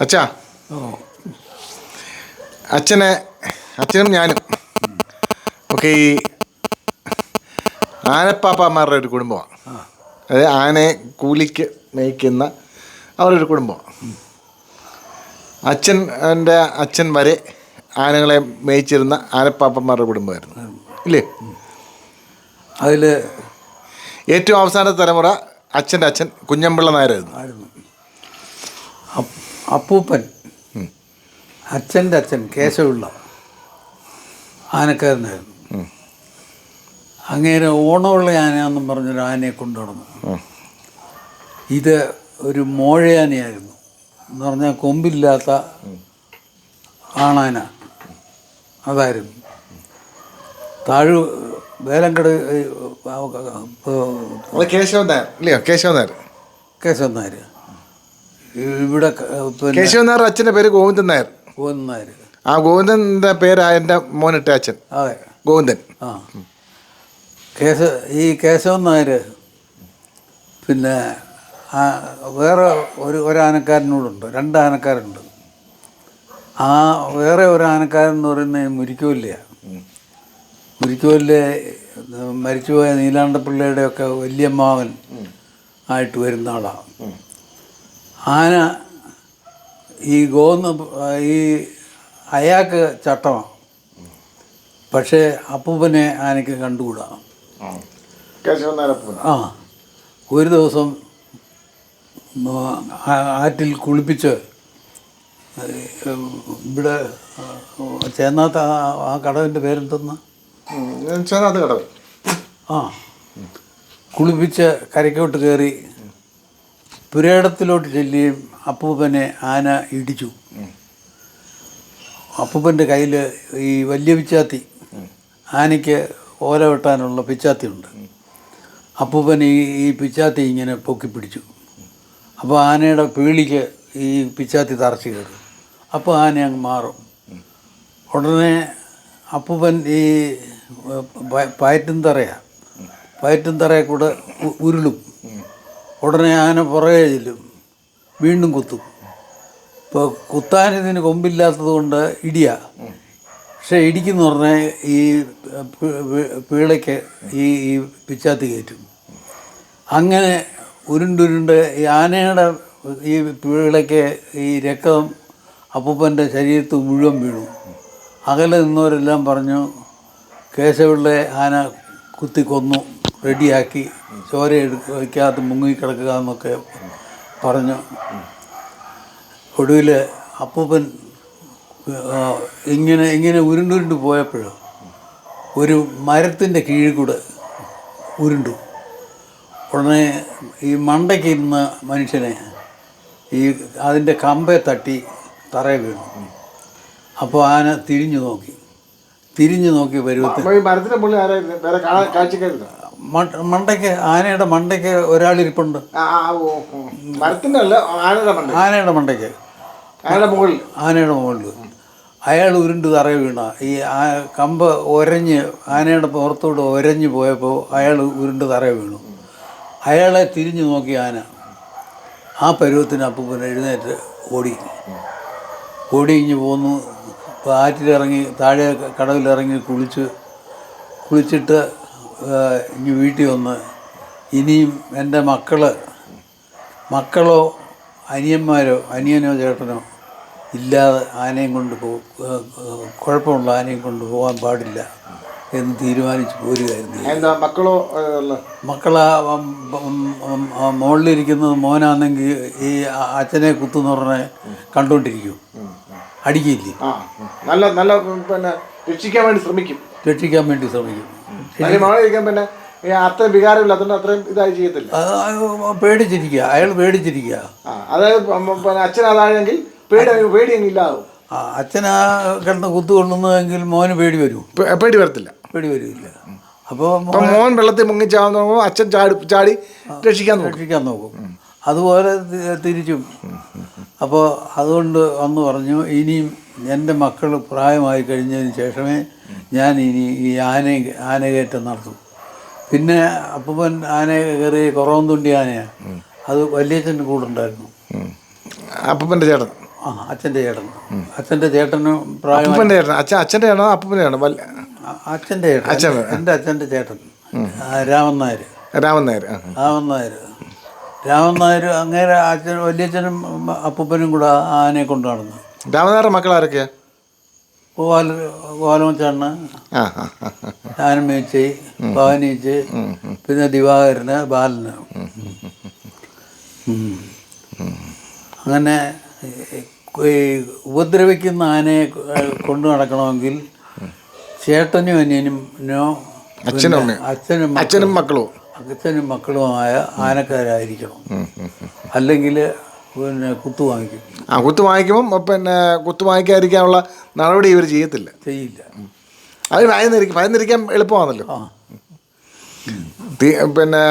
അച്ഛാ, അച്ഛനും ഞാനും ഒക്കെ ഈ ആനപ്പാപ്പാമാരുടെ ഒരു കുടുംബമാണ്. അതായത് ആനയെ കൂലിക്ക് മേയ്ക്കുന്ന അവരുടെ ഒരു കുടുംബമാണ്. എൻ്റെ അച്ഛൻ വരെ ആനകളെ മേയിച്ചിരുന്ന ആനപ്പാപ്പന്മാരുടെ കുടുംബമായിരുന്നു, ഇല്ലേ? അതിൽ ഏറ്റവും അവസാനത്തെ തലമുറ അച്ഛൻ്റെ അച്ഛൻ കുഞ്ഞമ്പിള്ള നായരായിരുന്നു. അപ്പൂപ്പൻ അച്ഛൻ്റെ അച്ഛൻ കേശവപിള്ള ആനക്കാരനായിരുന്നു. അങ്ങേരെ ഓണമുള്ള ആനയാണെന്നും പറഞ്ഞൊരു ആനയെ കൊണ്ടുനടന്നു. ഇത് ഒരു മോഴയാനയായിരുന്നു എന്ന് പറഞ്ഞാൽ കൊമ്പില്ലാത്ത ആണാന. അതായിരുന്നു വേലങ്കട് കേശവൻ നായർ. ഇവിടെ കേശവൻ നായർ അച്ഛൻ്റെ പേര് ഗോവിന്ദൻ നായർ. ആ ഗോവിന്ദൻ്റെ പേര് എൻ്റെ മോനിട്ട അച്ഛൻ. അതെ, ഗോവിന്ദൻ. ഈ കേശവൻ നായർ പിന്നെ വേറെ ഒരു ആനക്കാരനോടുണ്ട്, 2 ആനക്കാരുണ്ട്. ആ വേറെ ഒരു ആനക്കാരൻ എന്ന് പറയുന്നത് മുരിക്കുവല്ലയാണ്. മുരിക്കുവല്ല മരിച്ചുപോയ നീലാണ്ടപ്പിള്ളയുടെയൊക്കെ വല്യമ്മാവൻ ആയിട്ട് വരുന്ന ആളാണ്. ആന ഈ അയാൾക്ക് ചട്ടമാണ്, പക്ഷേ അപ്പൂപ്പനെ ആനയ്ക്ക് കണ്ടുകൂടാ. ഒരു ദിവസം ആറ്റിൽ കുളിപ്പിച്ച് ഇവിടെ ചേന്നാത്ത ആ കടവിൻ്റെ പേരെന്തെന്ന് കടവ് കുളിപ്പിച്ച് കരയ്ക്കോട്ട് കയറി പുരയിടത്തിലോട്ട് ചെല്ലുകയും അപ്പൂപ്പനെ ആന ഇടിച്ചു. അപ്പൂപ്പൻ്റെ കയ്യിൽ ഈ വലിയ പിച്ചാത്തി, ആനയ്ക്ക് ഓല വെട്ടാനുള്ള പിച്ചാത്തിയുണ്ട്. അപ്പൂപ്പൻ ഈ പിച്ചാത്തി ഇങ്ങനെ പൊക്കി പിടിച്ചു. അപ്പോൾ ആനയുടെ പീളിക്ക് ഈ പിച്ചാത്തി തറച്ച് കയറും. അപ്പോൾ ആന അങ്ങ് മാറും. ഉടനെ അപ്പൂപ്പൻ ഈ പയറ്റും തറയെ കൂടെ ഉരുളും. ഉടനെ ആന പുറകെ ചെല്ലും, വീണ്ടും കുത്തും. ഇപ്പോൾ കുത്താനിതിന് കൊമ്പില്ലാത്തത് കൊണ്ട് ഇടിയാ. പക്ഷേ ഇടിക്കെന്ന് പറഞ്ഞാൽ ഈ പീളയ്ക്ക് ഈ പിച്ചാത്തി കയറ്റും. അങ്ങനെ ഉരുണ്ടുരുണ്ട് ഈ ആനയുടെ ഈ പീളയ്ക്ക് ഈ രക്തം അപ്പൂപ്പൻ്റെ ശരീരത്ത് മുഴുവൻ വീണു. അകലെ നിന്നവരെല്ലാം പറഞ്ഞു കേശവപിള്ളയെ ആന കുത്തിക്കൊന്നു, റെഡിയാക്കി, ചോര വയ്ക്കാത്ത മുങ്ങിക്കിടക്കുക എന്നൊക്കെ പറഞ്ഞു. ഒടുവിൽ അപ്പൂപ്പൻ ഇങ്ങനെ ഉരുണ്ടുരുണ്ട് പോയപ്പോൾ ഒരു മരത്തിൻ്റെ കീഴിൽ കൂടെ ഉരുണ്ടു. ഉടനെ ഈ മണ്ടയ്ക്ക് ഇരുന്ന മനുഷ്യനെ ഈ അതിൻ്റെ കമ്പെ തട്ടി തറയെ വീണു. അപ്പോൾ ആന തിരിഞ്ഞു നോക്കി പരുവത്തിൽ ആനയുടെ മണ്ടയ്ക്ക് ഒരാളിരിപ്പുണ്ട്. ആനയുടെ മണ്ടയ്ക്ക്, ആനയുടെ മുകളിൽ അയാൾ ഉരുണ്ട് തറയെ വീണ. ഈ കമ്പ് ആനയുടെ പുറത്തോട് ഒരഞ്ഞു പോയപ്പോൾ അയാൾ ഉരുണ്ട് തറയെ വീണു. അയാളെ തിരിഞ്ഞു നോക്കി ആന. ആ പരുവത്തിന് അപ്പൂപ്പൻ എഴുന്നേറ്റ് ഓടി ഇഞ്ഞ് പോന്നു. ആറ്റിലിറങ്ങി താഴെ കടവിലിറങ്ങി കുളിച്ചിട്ട് ഇനി വീട്ടിൽ വന്ന് ഇനിയും എൻ്റെ മക്കളോ അനിയനോ ചേട്ടനോ ഇല്ലാതെ ആനയും കൊണ്ട് കുഴപ്പമുള്ള ആനയും കൊണ്ട് പോകാൻ പാടില്ല എന്ന് തീരുമാനിച്ച് പോരുകയായിരുന്നു. മക്കളാ മുകളിലിരിക്കുന്നത് മോനാണെങ്കിൽ ഈ അച്ഛനെ കുത്തുന്ന് പറഞ്ഞ് കണ്ടുകൊണ്ടിരിക്കും, അടിക്കില്ലേ. രക്ഷിക്കാൻ വേണ്ടി ശ്രമിക്കും. അത്ര വികാരമില്ലാത്തതുകൊണ്ട് അത്രയും ഇതായി ചെയ്യത്തില്ല. പേടിച്ചിരിക്കുക, അയാൾ പേടിച്ചിരിക്കുക. അതായത് അച്ഛൻ അതാണെങ്കിൽ പേടിയെങ്കിലാവും. അച്ഛനാ കിടന്ന് കുത്തുകൊള്ളുന്നതെങ്കിൽ മോന് പേടി വരില്ല. അപ്പോൾ മോൻ വെള്ളത്തിൽ മുങ്ങിച്ചാവുന്ന അച്ഛൻ ചാടി രക്ഷിക്കാൻ നോക്കും. അതുപോലെ തിരിച്ചും. അപ്പോൾ അതുകൊണ്ട് അന്ന് പറഞ്ഞു, ഇനിയും എൻ്റെ മക്കൾ പ്രായമായി കഴിഞ്ഞതിന് ശേഷമേ ഞാൻ ഇനി ഈ ആനകയറ്റം നടത്തും. പിന്നെ അപ്പൂപ്പൻ ആന കയറി കുറവന്തുണ്ടി ആനയാണ്. അത് വലിയച്ഛൻ്റെ കൂടെ ഉണ്ടായിരുന്നു. അപ്പൂപ്പൻ്റെ ചേട്ടൻ അച്ഛൻ്റെ ചേട്ടൻ. അച്ഛൻ്റെ ചേട്ടന് പ്രായം. അപ്പൂപ്പൻ്റെ ചേട്ടൻ അച്ഛൻ്റെ ആണോ അപ്പൂപ്പൻ്റെ ആണോ? അച്ഛൻ്റെ ചേട്ടൻ, എൻ്റെ അച്ഛൻ്റെ ചേട്ടൻ രാമൻ നായർ. രാമൻ നായർ. രാമൻ നായർ രാമൻ നായർ അങ്ങേരെ അച്ഛൻ വലിയച്ഛനും അപ്പൂപ്പനും കൂടെ ആനയെ കൊണ്ട് നടന്നു. രാമൻ നായരുടെ മക്കൾ ആരൊക്കെയാ? കോലമച്ചാണ്, ആനമേച്ചി, ഭവാനീച്ചി, പിന്നെ ദിവാകരന്, ബാലന്. അങ്ങനെ ഈ ഉപദ്രവിക്കുന്ന ആനയെ കൊണ്ടു നടക്കണമെങ്കിൽ ചേട്ടനും അനിയനോ അച്ഛനും മക്കളുമായ ആനക്കാരായിരിക്കണം. അല്ലെങ്കിൽ പിന്നെ കുത്തു വാങ്ങിക്കും. കുത്തു വാങ്ങിക്കുമ്പം പിന്നെ കുത്തു വാങ്ങിക്കാതിരിക്കാനുള്ള നടപടി ഇവർ ചെയ്യില്ല. അത് ഭയന്നിരിക്കാൻ എളുപ്പമാണല്ലോ. പിന്നെ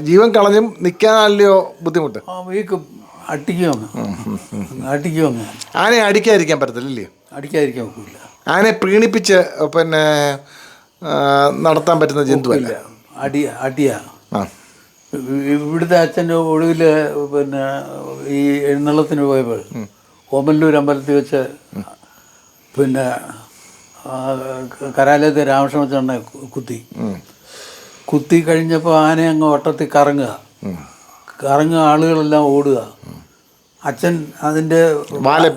ജീവൻ കളഞ്ഞും നിൽക്കാനല്ലയോ ബുദ്ധിമുട്ട്. അടിക്കുമോ ആനയെ അടിക്കാതിരിക്കാൻ പറ്റത്തില്ലല്ലേ? അടിക്കാതിരിക്കാൻ ഒക്കില്ല. ആനയെ പ്രീണിപ്പിച്ച് പിന്നെ നടത്താൻ പറ്റുന്ന ജന്തുവല്ല. അടിയാ. ഇവിടുത്തെ അച്ഛൻ്റെ ഒടുവിൽ പിന്നെ ഈ എഴുന്നള്ളത്തിന് പോയപ്പോൾ ഓമല്ലൂർ അമ്പലത്തിൽ വെച്ച് പിന്നെ കരാലയത്തെ രാമകൃഷ്ണനെ കുത്തി കഴിഞ്ഞപ്പോൾ ആന അങ്ങ് വട്ടത്തിൽ കറങ്ങുക, ആളുകളെല്ലാം ഓടുക. അച്ഛൻ അതിൻ്റെ വാലെ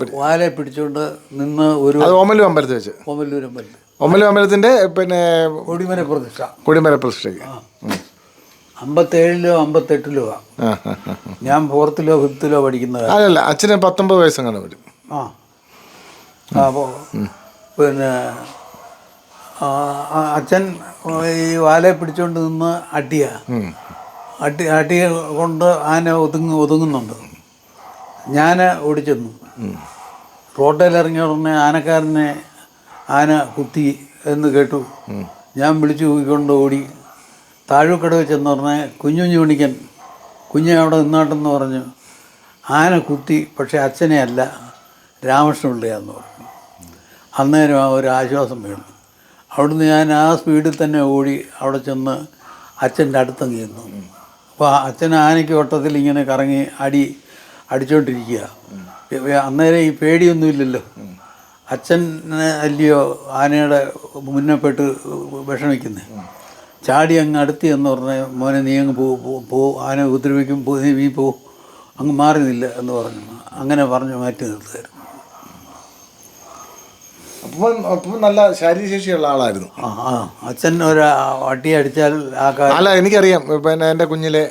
പിടിച്ചുകൊണ്ട് നിന്ന് ഒരു ഓമല്ലൂർ അമ്പലത്തിൽ വെച്ച് ഓമല്ലൂർ അമ്പലത്തിൻ്റെ പിന്നെ കൊടിമര പ്രതിഷ്ഠ 57 58 ഞാൻ 4th 5th പഠിക്കുന്നത്. അല്ല, അച്ഛന് 19 വയസ്സങ്ങനെ വരും. അപ്പോൾ പിന്നെ അച്ഛൻ ഈ വാലെ പിടിച്ചുകൊണ്ട് നിന്ന് അടിയ കൊണ്ട് ആന ഒതുങ്ങുന്നുണ്ട്. ഞാൻ ഓടിച്ചെന്നു. റോട്ടിലിറങ്ങിയ ഉടനെ ആനക്കാരനെ ആന കുത്തി എന്ന് കേട്ടു. ഞാൻ വിളിച്ചു കൂക്കിക്കൊണ്ട് ഓടി താഴൂക്കടവ് ചെന്ന് പറഞ്ഞാൽ കുഞ്ഞു മണിക്കൻ അവിടെ നിന്നാട്ടെന്ന് പറഞ്ഞു. ആന കുത്തി, പക്ഷേ അച്ഛനെ അല്ല, രാമകൃഷ്ണപിള്ളയാന്ന് പറഞ്ഞു. അന്നേരം ഒരു ആശ്വാസം വീണു. അവിടുന്ന് ഞാൻ ആ സ്പീഡിൽ തന്നെ ഓടി അവിടെ ചെന്ന് അച്ഛൻ്റെ അടുത്തങ്ങ് ചെന്നു. അപ്പോൾ അച്ഛൻ ആനയ്ക്ക് വട്ടത്തിൽ ഇങ്ങനെ കറങ്ങി അടിച്ചുകൊണ്ടിരിക്കുക. അന്നേരം ഈ പേടിയൊന്നുമില്ലല്ലോ. അച്ഛനെ അല്ലയോ ആനയുടെ മുന്നപ്പെട്ട് വിഷമിക്കുന്നത്. ചാടി അങ്ങ് അടുത്ത് എന്ന് പറഞ്ഞാൽ മോനെ നീ അങ്ങ് പോ ആന ഉപദ്രവിക്കും, നീ പോ, അങ്ങ് മാറുന്നില്ല എന്ന് പറഞ്ഞു. അങ്ങനെ പറഞ്ഞു മാറ്റി നിർത്തുമായിരുന്നു. അപ്പം നല്ല ശാരീരശേഷിയുള്ള ആളായിരുന്നു. അച്ഛൻ ഒരു അടി അടിച്ചാൽ അല്ല, എനിക്കറിയാം. പിന്നെ എൻ്റെ കുഞ്ഞിലെ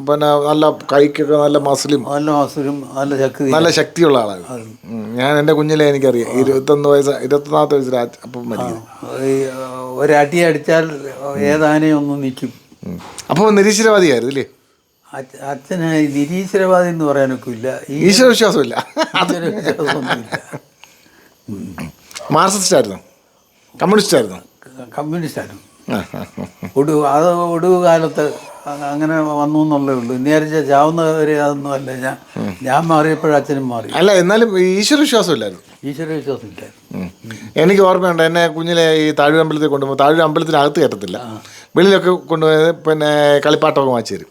പിന്നെ നല്ല കൈക്കൊക്കെ നല്ല മസിലും നല്ല ശക്തിയുള്ള ആളായിരുന്നു. ഞാൻ എൻ്റെ കുഞ്ഞിലെ എനിക്കറിയാം. 21 വയസ്സിൽ അപ്പം മരിക്കും. ഒരടി അടിച്ചാൽ ഏതാനയും ഒന്ന് നിൽക്കും. അപ്പോൾ നിരീശ്വരവാദിയായിരുന്നു അല്ലേ? അച്ഛന് നിരീശ്വരവാദി എന്ന് പറയാനൊക്കെ ഇല്ല. ഈശ്വരവിശ്വാസമില്ല. മാർക്സിസ്റ്റ് ആയിരുന്നു? കമ്മ്യൂണിസ്റ്റ് ആയിരുന്നു. ഒടുവ് കാലത്ത് അങ്ങനെ വന്നു എന്നുള്ളേ ഉള്ളൂ. വിചാരിച്ച ചാവുന്നവരെ അതൊന്നും അല്ല. ഞാൻ മാറിയപ്പോഴും അച്ഛനും മാറി. അല്ല, എന്നാലും ഈശ്വരവിശ്വാസം ഇല്ലായിരുന്നു. ഈശ്വരവിശ്വാസം ഇല്ലായിരുന്നു. എനിക്ക് ഓർമ്മയുണ്ട്, എന്നെ കുഞ്ഞിലെ ഈ താഴൂർ അമ്പലത്തിൽ കൊണ്ടുപോകും. താഴൂർ അമ്പലത്തിനകത്ത് കയറ്റത്തില്ല, വെളിയിലൊക്കെ കൊണ്ടുപോയത് പിന്നെ കളിപ്പാട്ടമൊക്കെ വാങ്ങിച്ചു തരും.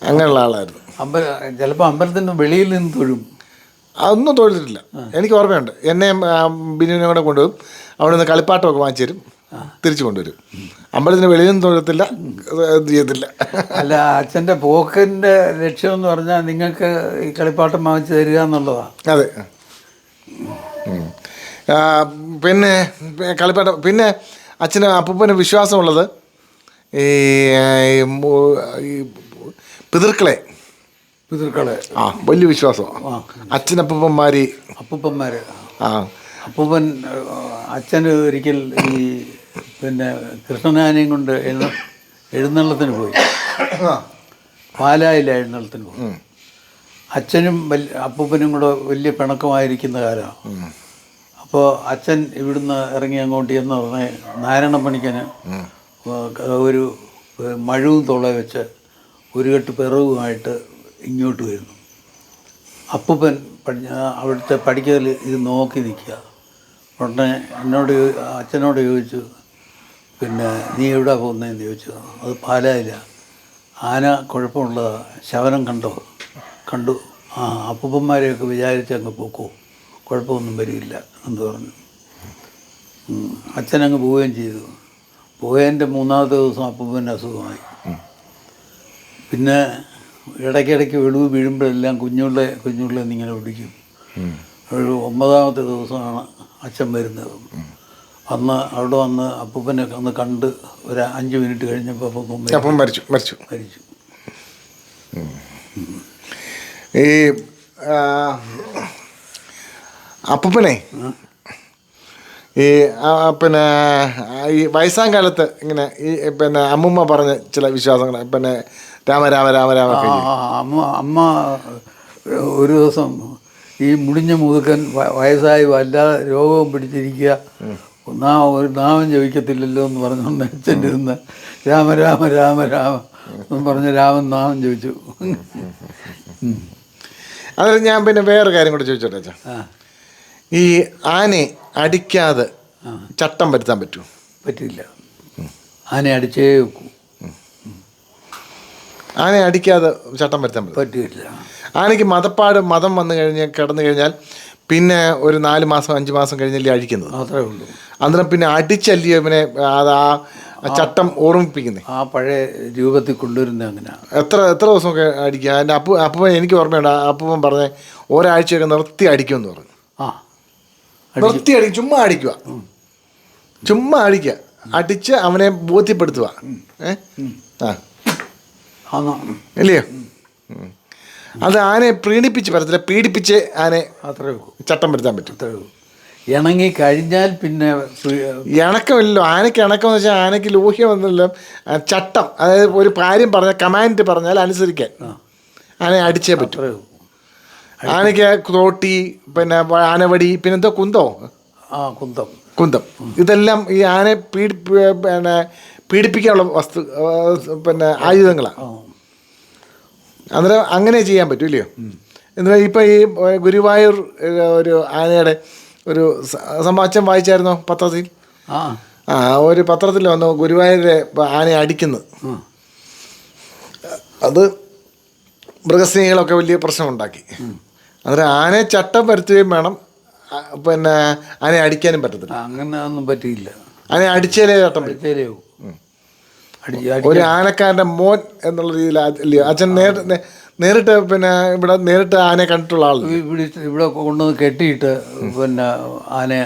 അങ്ങനെയുള്ള ആളായിരുന്നു. ചിലപ്പോൾ അമ്പലത്തിൻ്റെ വെളിയിൽ നിന്ന് തൊഴും. അതൊന്നും തൊഴുതിട്ടില്ല. എനിക്ക് ഓർമ്മയുണ്ട്, എന്നെ ബിനുവിനെ കൂടെ കൊണ്ടുപോകും. അവിടെ നിന്ന് കളിപ്പാട്ടമൊക്കെ വാങ്ങിച്ചു തരും, തിരിച്ചു കൊണ്ടുവരും. അമ്പലത്തിന് വെളിയിൽ നിന്ന് തൊഴത്തില്ല, ചെയ്യത്തില്ല. അല്ല, അച്ഛൻ്റെ പോക്കിൻ്റെ ലക്ഷ്യം എന്ന് പറഞ്ഞാൽ നിങ്ങൾക്ക് ഈ കളിപ്പാട്ടം വാങ്ങിച്ചു തരിക എന്നുള്ളതാണ്. അതെ. പിന്നെ കളിപ്പാട്ടം, പിന്നെ അച്ഛന് അപ്പൂപ്പന് വിശ്വാസമുള്ളത് ഈ പിതൃക്കളെ വലിയ വിശ്വാസമാണ്. അപ്പൂപ്പന്മാർ അപ്പൂപ്പൻ അച്ഛന് ഒരിക്കൽ ഈ പിന്നെ കൃഷ്ണനാനെയും കൊണ്ട് എഴുന്നള്ളത്തിന് പോയി. പാലായിലെ എഴുന്നള്ളത്തിന് പോയി. അച്ഛനും അപ്പൂപ്പനും കൂടെ വലിയ പിണക്കമായിരിക്കുന്ന കാലമാണ്. അപ്പോൾ അച്ഛൻ ഇവിടുന്ന് ഇറങ്ങി അങ്ങോട്ട് എന്ന് പറഞ്ഞാൽ നാരായണ പണിക്കന് ഒരു മഴവും തുള വെച്ച് ഒരു കെട്ട് പിറവുമായിട്ട് ഇങ്ങോട്ട് വരുന്നു. അപ്പൂപ്പൻ അവിടുത്തെ പഠിക്കൽ ഇത് നോക്കി നിൽക്കുക. ഉടനെ അച്ഛനോട് ചോദിച്ചു, പിന്നെ നീ എവിടെ പോകുന്നതെന്ന് ചോദിച്ചു. അത് പാലായില്ല, ആന കുഴപ്പമുള്ളതാണ്, ശവനം കണ്ടു. അപ്പൂപ്പന്മാരെയൊക്കെ വിചാരിച്ചങ്ങ് പോക്കോ, കുഴപ്പമൊന്നും വരില്ല എന്ന് പറഞ്ഞു. അച്ഛനങ്ങ് പോവുകയും ചെയ്തു. പോയതിൻ്റെ 3-ാമത്തെ ദിവസം അപ്പൂപ്പൻ്റെ അസുഖമായി. പിന്നെ ഇടയ്ക്കിടയ്ക്ക് വെളിവ് വീഴുമ്പോഴെല്ലാം കുഞ്ഞുള്ളെ എന്നിങ്ങനെ വിളിക്കും. ഒരു 9-ാമത്തെ ദിവസമാണ് അച്ഛൻ വരുന്നത്. അന്ന് അവിടെ വന്ന് അപ്പൂപ്പനെ ഒന്ന് കണ്ട് ഒരു 5 മിനിറ്റ് കഴിഞ്ഞപ്പോൾ അപ്പൂപ്പൻ മരിച്ചു. ഈ അപ്പൂപ്പനെ ഈ പിന്നെ ഈ വയസ്സാം കാലത്ത് ഇങ്ങനെ ഈ പിന്നെ അമ്മൂമ്മ പറഞ്ഞ ചില വിശ്വാസങ്ങൾ, പിന്നെ രാമ രാമ രാമ രാമ. അമ്മ ഒരു ദിവസം ഈ മുടിഞ്ഞ മുതുക്കൻ വയസ്സായി വല്ലാതെ രോഗവും പിടിച്ചിരിക്കുക, ഒരു നാമം ജപിക്കത്തില്ലല്ലോ എന്ന് പറഞ്ഞുകൊണ്ട് അച്ഛൻ്റെ ഇരുന്ന് രാമ രാമ രാമ രാമ എന്ന് പറഞ്ഞ് രാമൻ നാമം ജപിച്ചു. അതിൽ ഞാൻ പിന്നെ വേറൊരു കാര്യം കൂടെ ചോദിച്ചോട്ടെ അച്ഛാ. ഈ ആനയെ അടിക്കാതെ ചട്ടം വരുത്താൻ പറ്റുമോ? പറ്റില്ല. ആനയെ അടിച്ചേ വെക്കൂ. ആനയെ അടിക്കാതെ ചട്ടം വരുത്താൻ പറ്റില്ല. ആനയ്ക്ക് മതം വന്നു കിടന്നു കഴിഞ്ഞാൽ പിന്നെ ഒരു 4 മാസം 5 മാസം കഴിഞ്ഞല്ലേ അഴിക്കുന്നത്. അത്രേ ഉള്ളൂ. അന്നേരം പിന്നെ അടിച്ചല്ലേ ഇവനെ അത് ആ ചട്ടം ഓർമ്മിപ്പിക്കുന്നത്, ആ പഴയ രൂപത്തിൽ കൊണ്ടുവരുന്നത് അങ്ങനെയാണ്. എത്ര ദിവസമൊക്കെ അടിക്കുക? എൻ്റെ അപ്പൂപ്പൻ എനിക്ക് ഓർമ്മയുണ്ട്, അപ്പൂപ്പൻ പറഞ്ഞ ഒരാഴ്ചയൊക്കെ നിർത്തി അടിക്കുമെന്ന് പറഞ്ഞു. നിർത്തി അടിക്കും, ചുമ്മാ അടിക്കുക, അടിച്ച് അവനെ ബോധ്യപ്പെടുത്തുക. ഇല്ലയോ? അത് ആനയെ പീഡിപ്പിച്ച് ആനയെ ചട്ടം വരുത്താൻ പറ്റും. ഇണങ്ങി കഴിഞ്ഞാൽ പിന്നെ ഇണക്കമില്ലല്ലോ ആനയ്ക്ക്. ഇണക്കം എന്ന് വെച്ചാൽ ആനയ്ക്ക് ലോഹ്യമൊന്നുമില്ല, ചട്ടം. അതായത് ഒരു കാര്യം പറഞ്ഞാൽ, കമാൻഡ് പറഞ്ഞാൽ അനുസരിക്കാൻ ആനയെ അടിച്ചേ പറ്റും. ആനയ്ക്ക് തോട്ടി, പിന്നെ ആനവടി, പിന്നെന്തോ കുന്തം ഇതെല്ലാം ഈ ആനയെ പീഡിപ്പിക്കാനുള്ള പിന്നെ ആയുധങ്ങളാണ്. അന്നേരം അങ്ങനെ ചെയ്യാൻ പറ്റും, ഇല്ലയോ? എന്നിട്ട് ഇപ്പം ഈ ഗുരുവായൂർ ഒരു ആനയുടെ ഒരു സംഭവം അച്ഛൻ വായിച്ചായിരുന്നോ പത്രത്തിൽ? ഒരു പത്രത്തിൽ വന്നു ഗുരുവായൂരിലെ ആനയെ അടിക്കുന്നത്. അത് മൃഗസ്നേഹികളൊക്കെ വലിയ പ്രശ്നമുണ്ടാക്കി. അന്നേരം ആനയെ ചട്ടം വരുത്തുകയും വേണം, പിന്നെ ആനയെ അടിക്കാനും പറ്റത്തില്ല. അങ്ങനെ ഒന്നും പറ്റിയില്ല. ആനയെ അടിച്ചാലേ ചട്ടം വരും. ഒരു ആനക്കാരൻ്റെ മോൻ എന്നുള്ള രീതിയിൽ അച്ഛൻ നേരിട്ട് പിന്നെ ഇവിടെ നേരിട്ട് ആനയെ കണ്ടിട്ടുള്ള ആൾ ഇവിടെ കൊണ്ടുവന്ന് കെട്ടിയിട്ട് പിന്നെ ആനയെ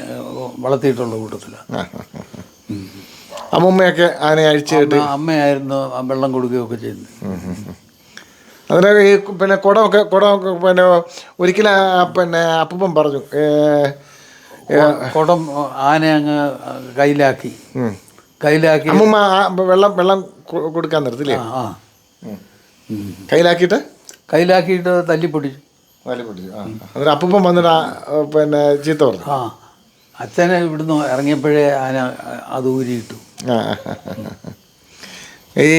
വളർത്തിയിട്ടുള്ള കൂട്ടത്തിലാണ്. അമ്മൂമ്മയൊക്കെ ആനയെ അഴിച്ചു കെട്ടി അമ്മയായിരുന്നു വെള്ളം കൊടുക്കുകയൊക്കെ ചെയ്യുന്നത്. അതിന് ഈ പിന്നെ കുടമൊക്കെ പിന്നെ ഒരിക്കലും പിന്നെ അപ്പൂപ്പൻ പറഞ്ഞു, കുടം ആന അങ്ങ് കയ്യിലാക്കി അമ്മൂമ്മ വെള്ളം കൊടുക്കാൻ നിർത്തില്ലേ? കയ്യിലാക്കിയിട്ട് തല്ലിപ്പൊടിച്ചു. അതിന് അപ്പൂപ്പൻ വന്നിട്ട് പിന്നെ ചീത്ത പറഞ്ഞു. അച്ഛനെ ഇവിടുന്ന് ഇറങ്ങിയപ്പോഴേ ആന അത് ഊരിയിട്ടു. ഈ